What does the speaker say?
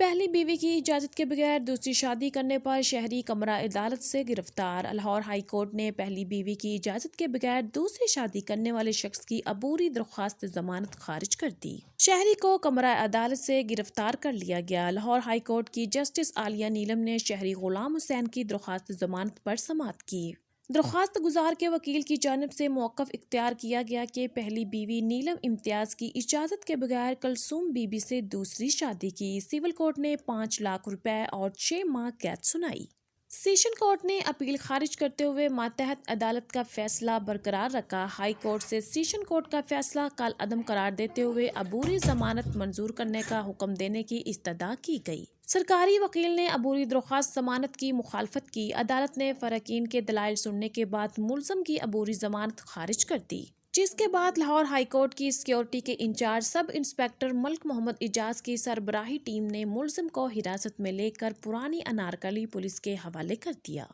پہلی بیوی کی اجازت کے بغیر دوسری شادی کرنے پر شہری کمرہ عدالت سے گرفتار۔ لاہور ہائی کورٹ نے پہلی بیوی کی اجازت کے بغیر دوسری شادی کرنے والے شخص کی عبوری درخواست ضمانت خارج کر دی۔ شہری کو کمرہ عدالت سے گرفتار کر لیا گیا۔ لاہور ہائی کورٹ کی جسٹس عالیہ نیلم نے شہری غلام حسین کی درخواست ضمانت پر سماعت کی۔ درخواست گزار کے وکیل کی جانب سے موقف اختیار کیا گیا کہ پہلی بیوی نیلم امتیاز کی اجازت کے بغیر کلثوم بی بی سے دوسری شادی کی۔ سول کورٹ نے 5 لاکھ روپے اور 6 ماہ قید سنائی۔ سیشن کورٹ نے اپیل خارج کرتے ہوئے ماتحت عدالت کا فیصلہ برقرار رکھا۔ ہائی کورٹ سے سیشن کورٹ کا فیصلہ کالعدم قرار دیتے ہوئے عبوری ضمانت منظور کرنے کا حکم دینے کی استدعا کی گئی۔ سرکاری وکیل نے عبوری درخواست ضمانت کی مخالفت کی۔ عدالت نے فریقین کے دلائل سننے کے بعد ملزم کی عبوری ضمانت خارج کر دی، جس کے بعد لاہور ہائی کورٹ کی سیکیورٹی کے انچارج سب انسپکٹر ملک محمد اعجاز کی سربراہی ٹیم نے ملزم کو حراست میں لے کر پرانی انارکلی پولیس کے حوالے کر دیا۔